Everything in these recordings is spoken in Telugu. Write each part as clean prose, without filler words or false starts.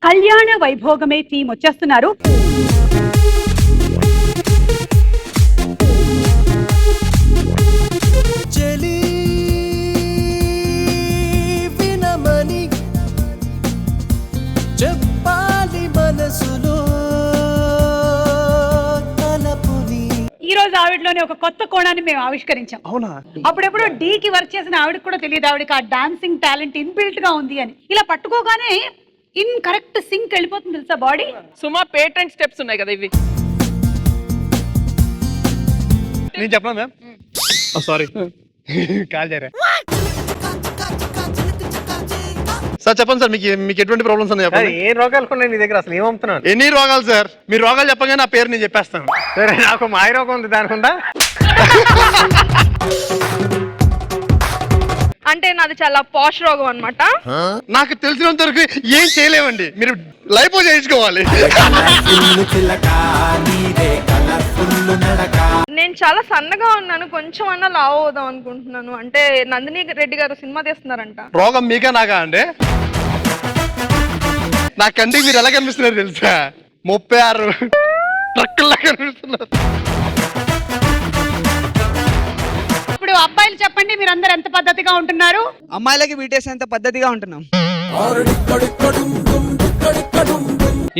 కళ్యాణ వైభోగమే థీమ్ వచ్చేస్తున్నారు. ఈ రోజు ఆవిడలోనే ఒక కొత్త కోణాన్ని మేము ఆవిష్కరించాం. అవునా? అప్పుడెప్పుడు డి కి వర్క్ చేసిన ఆవిడకి కూడా తెలియదు ఆవిడకి ఆ డాన్సింగ్ టాలెంట్ ఇన్బిల్ట్ గా ఉంది అని. ఇలా పట్టుకోగానే ఇన్ కరెక్ట్ సింక్ వెళ్ళిపోతుంది తెలుసా బాడీ. సుమా పేటెంట్ స్టెప్స్ ఉన్నాయి కదా ఇవి. నేను చెప్పనా మ్యామ్? సారీ కాల్ చేయరా సార్. చెప్పండి సార్, మీకు ఎటువంటి ప్రాబ్లమ్స్ ఉన్నాయి చెప్పండి. ఏ రోగాలు ఉన్నాయి నీ దగ్గర? అసలు ఏమవుతున్నాను? ఎన్ని రోగాలు సార్? మీరు రోగాలు చెప్పగానే నా పేరు నేను చెప్పేస్తాను. సరే, నాకు మాయ రోగం ఉంది, దానికి ఉందా? అంటే నాది చాలా పాష్ రోగం అన్నమాట. నాకు తెలిసినంత వరకు ఏం చేయలేమండి, మీరు లైఫ్ చేయించుకోవాలి. నేను చాలా సన్నగా ఉన్నాను, కొంచెం అన్నా లావ్ అవుదాం అనుకుంటున్నాను. అంటే నందిని రెడ్డి గారు సినిమా తీస్తున్నారంట. రోగం మీకా నాకా అండి? నా కంటికి మీరు ఎలా కనిపిస్తున్నారు తెలుసా? 36 ట్రక్కుల్లా కనిపిస్తున్నారు. ఇప్పుడు అబ్బాయిలు చెప్పండి, మీరు అందరు ఎంత పద్ధతిగా ఉంటున్నారు? అమ్మాయిలకి బీటేసేంత పద్ధతిగా ఉంటున్నాం.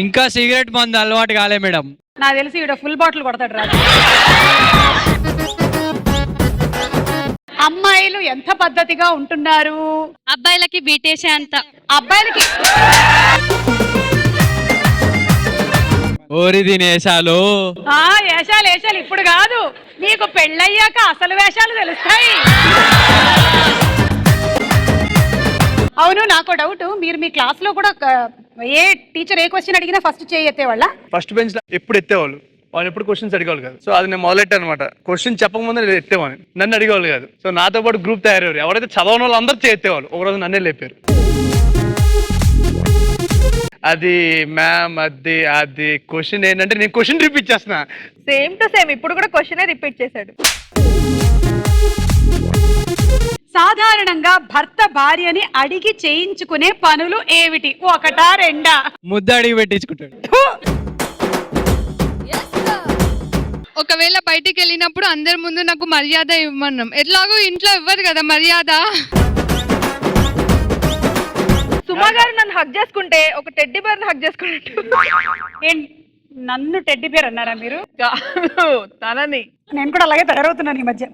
ఇంకా సిగరెట్ మందు అలవాటు కాలే మేడం. నాకు తెలిసి ఈడ ఫుల్ బాటిల్ కొడతాడు రాజు. అమ్మాయిలు ఎంత పద్ధతిగా ఉంటున్నారు? అబ్బాయిలకి బీటేసే అంత. అబ్బాయిలకి ఓరి దినేశాలు. వేషాలు వేషాలు ఇప్పుడు కాదు, మీకు పెళ్ళయ్యాక అసలు వేషాలు తెలుస్తాయి. అవును, నాకు డౌట్, మీరు మీ క్లాస్ లో కూడా ఏ టీచర్ ఏ క్వశ్చన్ అడిగినా ఫస్ట్ చేయి ఎత్తేవాళ్ళ? ఫస్ట్ బెంచ్ లో ఎప్పుడు ఎత్తేవాళ్ళు, వాళ్ళు ఎప్పుడు క్వశ్చన్స్ అడిగేవాళ్ళు కాదు. సో అది నేను మొదలెట్టాను అనమాట. క్వశ్చన్ చెప్పకముందే నేను ఎత్తేవాడిని, నన్ను అడిగేవాళ్ళు కాదు. సో నాతో పాటు గ్రూప్ తయారయ్యారు. ఎవరైతే చదవని వాళ్ళు అందరూ చేత్తేవాళ్ళు. ఒకరోజు నన్నే లేపారు. అది మ్యామ్ అది క్వశ్చన్ ఏంటంటే నేను క్వశ్చన్ రిపీట్ చేస్తున్నా. సేమ్ టు సేమ్ ఇప్పుడు కూడా క్వశ్చనే రిపీట్ చేశాడు. సాధారణంగా భర్త భార్యని అడిగి చేయించుకునే పనులు ఏమిటి? ఒకటా రెండా? ముద్ద అడిగి పెట్టించుకుంటాడు. ఒకవేళ బయటికి వెళ్ళినప్పుడు అందరి ముందు నాకు మర్యాద ఇవ్వమన్నాం. ఎట్లాగో ఇంట్లో ఇవ్వదు కదా మర్యాద. సుమా గారు నన్ను హక్ చేసుకుంటే ఒక టెడ్డీ బేర్ హక్ చేసుకున్నట్టు. నన్ను టెడ్డీ బేర్ అన్నారా మీరు? తనని. నేను కూడా అలాగే తయారవుతున్నాను ఈ మధ్య.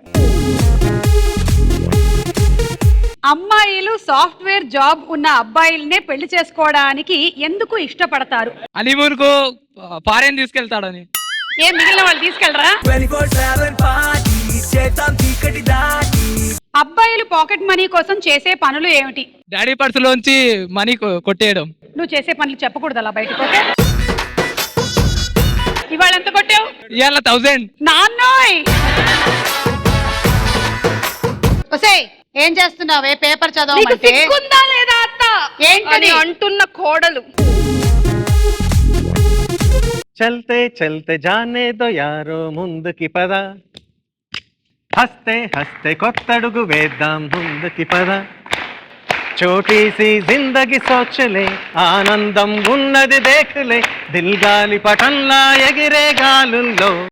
అమ్మాయిలు సాఫ్ట్వేర్ జాబ్ ఉన్న అబ్బాయిలనే పెళ్లి చేసుకోవడానికి ఎందుకు ఇష్టపడతారు? హనీమూన్ కు ఫారెన్ తీసుకెళ్తాడని. ఏం మిగిలిన వాళ్ళు తీసుకెళ్ళరా? అబ్బాయిలు పాకెట్ మనీ కోసం చేసే పనులు ఏమిటి? డాడీ పర్సులోంచి మనీ కొట్టేయడం. నువ్వు చేసే పనులు చెప్పకూడదు అలా బయటకు. ఓకే, ఇవాళ ఎంత కొట్టావు? ఇవాళ 1000. నాన్నోయ్, ఒసేయ్ ఏం చేస్తున్నావే? పేపర్ చదవమంటే సిగ్గుందా లేదా అత్త? ఏంటని అంటున్న కోడలు. చల్తే చల్తే జానే దో యారో ముందుకి పద, హస్తే హస్తే కొత్తడుగు వేద్దాం ముందుకి పద, చోటీసి జిందగి సోచలే ఆనందం ఉన్నది దేఖలే, దిల్ గాలి పటంలా ఎగిరే గాలుల్లో